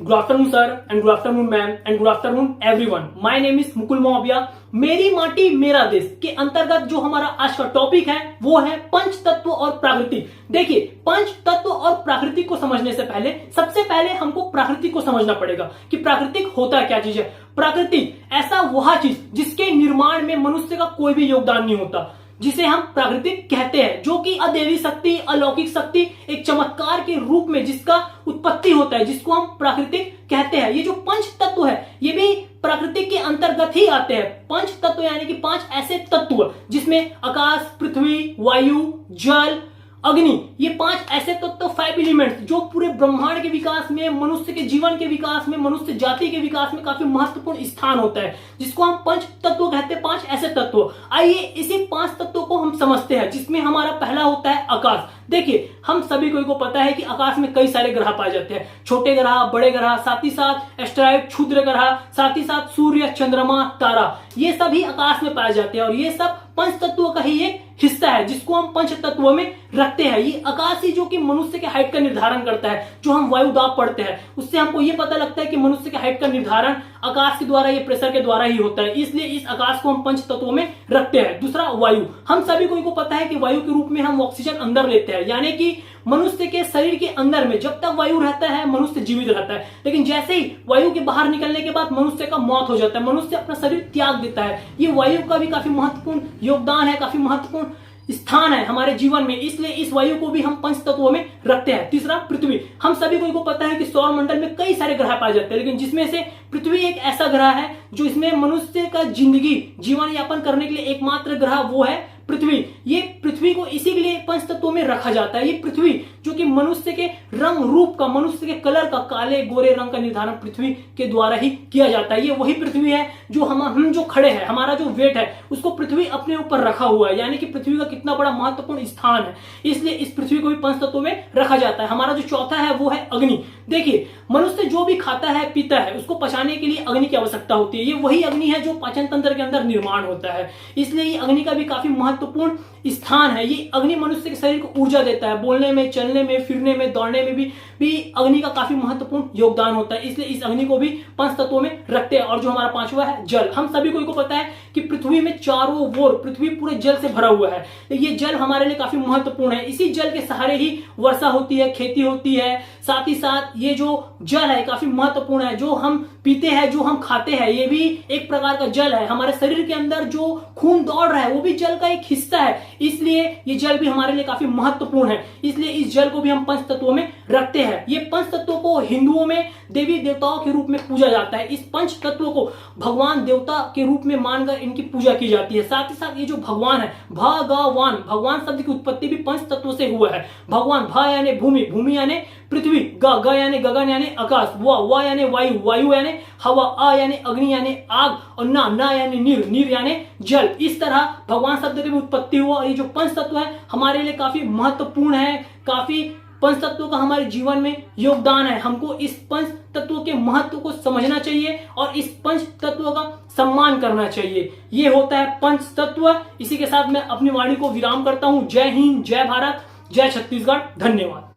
Good afternoon sir and good afternoon ma'am and good afternoon everyone. My name is Mukul Moubia. मेरी माटी मेरा देश के अंतर्गत जो हमारा आज का टॉपिक है वो है पंच तत्व और प्राकृतिक। देखिए, पंच तत्व और प्राकृतिक को समझने से पहले सबसे पहले हमको प्राकृतिक को समझना पड़ेगा कि प्राकृतिक होता क्या चीज है। प्राकृतिक ऐसा वह चीज जिसके निर्माण में मनुष्य का कोई भी योगदान नहीं होता, जिसे हम प्राकृतिक कहते हैं, जो कि अदेवी शक्ति, अलौकिक शक्ति, एक चमत्कार के रूप में जिसका उत्पत्ति होता है, जिसको हम प्राकृतिक कहते हैं। ये जो पंच तत्व है ये भी प्राकृतिक के अंतर्गत ही आते हैं। पंच तत्व यानी कि पांच ऐसे तत्व जिसमें आकाश, पृथ्वी, वायु, जल, अग्नि, ये पांच ऐसे तत्व, 5 एलिमेंट्स जो पूरे ब्रह्मांड के विकास में, मनुष्य के जीवन के विकास में, मनुष्य जाति के विकास में काफी महत्वपूर्ण स्थान होता है, जिसको हम पंच तत्व कहते हैं। पांच ऐसे तत्व। आइए इसी पांच तत्वों को हम समझते हैं, जिसमें हमारा पहला होता है आकाश। देखिए, हम सभी को पता है कि आकाश में कई सारे ग्रह पाए जाते हैं, छोटे ग्रह, बड़े ग्रह, साथ ही साथ एस्टेरॉइड, क्षुद्र ग्रह, साथ ही साथ सूर्य, चंद्रमा, तारा, ये सभी आकाश में पाए जाते हैं और ये सब पंच तत्वों का ही एक हिस्सा है, जिसको हम पंच तत्वों में रखते हैं। ये आकाश ही जो कि मनुष्य के हाइट का निर्धारण करता है। जो हम वायु दाब पढ़ते हैं उससे हमको ये पता लगता है कि मनुष्य के हाइट का निर्धारण आकाश के द्वारा, ये प्रेशर के द्वारा ही होता है, इसलिए इस आकाश को हम पंच तत्वों में रखते हैं। दूसरा, वायु। हम सभी को पता है कि वायु के रूप में हम ऑक्सीजन अंदर लेते हैं, यानी कि मनुष्य के शरीर के अंदर में जब तक वायु रहता है मनुष्य जीवित रहता है, लेकिन जैसे ही वायु के बाहर निकलने के बाद मनुष्य का मौत हो जाता है, मनुष्य अपना शरीर त्याग देता है। ये वायु का भी काफी महत्वपूर्ण योगदान है, काफी महत्वपूर्ण स्थान है हमारे जीवन में, इसलिए इस वायु को भी हम पंच तत्वों में रखते हैं। तीसरा, पृथ्वी। हम सभी को पता है कि सौर मंडल में कई सारे ग्रह पाए जाते हैं, लेकिन जिसमें से पृथ्वी एक ऐसा ग्रह है जो इसमें मनुष्य का जिंदगी, जीवन यापन करने के लिए एकमात्र ग्रह वो है पृथ्वी। ये पृथ्वी को इसी के लिए पंच तत्वों में रखा जाता है। ये पृथ्वी जो कि मनुष्य के रंग रूप का, मनुष्य के कलर का, काले गोरे रंग का निर्धारण पृथ्वी के द्वारा ही किया जाता है। ये वही पृथ्वी है जो हम जो खड़े हैं, हमारा जो वेट है उसको पृथ्वी अपने ऊपर रखा हुआ है, यानी कि पृथ्वी का कितना बड़ा महत्वपूर्ण स्थान है, इसलिए इस पृथ्वी को भी पंच तत्वों में रखा जाता है। हमारा जो चौथा है वो है अग्नि। देखिए, मनुष्य जो भी खाता है, पीता है, उसको पचाने के लिए अग्नि की आवश्यकता होती है। ये वही अग्नि है जो पाचन तंत्र के अंदर निर्माण होता है, इसलिए ये अग्नि का भी काफी महत्वपूर्ण स्थान है। ये अग्नि मनुष्य के शरीर को ऊर्जा देता है, बोलने में, चलने में, फिरने में, दौड़ने में भी अग्नि का काफी महत्वपूर्ण योगदान होता है, इसलिए इस अग्नि को भी पंच तत्वों में रखते हैं। और जो हमारा पांचवा है जल। हम सभी को पता है कि पृथ्वी में चारों ओर पृथ्वी पूरे जल से भरा हुआ है। ये जल हमारे लिए काफी महत्वपूर्ण है। इसी जल के सहारे ही वर्षा होती है, खेती होती है, साथ ही साथ ये जो जल है काफी महत्वपूर्ण है। जो हम पीते हैं, जो हम खाते हैं, ये भी एक प्रकार का जल है। हमारे शरीर के अंदर जो खून दौड़ रहा है वो भी जल का एक हिस्सा है, इसलिए ये जल भी हमारे लिए काफी महत्वपूर्ण है, इसलिए इस जल को भी हम पंच तत्वों में रखते हैं। ये पंच तत्वों को हिंदुओं में देवी देवताओं के रूप में पूजा जाता है। इस पंच तत्वों को भगवान देवता के रूप में मानकर इनकी पूजा की जाती है। साथ ही साथ ये जो भगवान है, भगवान, भगवान शब्द की उत्पत्ति भी पंच तत्वों से हुआ है। भगवान, भ यानी भूमि, भूमि यानी पृथ्वी, ग यानी गगन यानी आकाश, व यानी वायु, वायु यानी हवा, आ यानी अग्नि यानी आग, और ना यानी नीर, नीर यानी जल। इस तरह भगवान शब्द की भी उत्पत्ति हुआ। और ये जो पंच तत्व है हमारे लिए काफी महत्वपूर्ण है, काफी पंच तत्वों का हमारे जीवन में योगदान है। हमको इस पंच तत्वों के महत्व को समझना चाहिए और इस पंच तत्वों का सम्मान करना चाहिए। ये होता है पंच तत्व। इसी के साथ मैं अपनी वाणी को विराम करता हूं। जय हिंद, जय भारत, जय छत्तीसगढ़, धन्यवाद।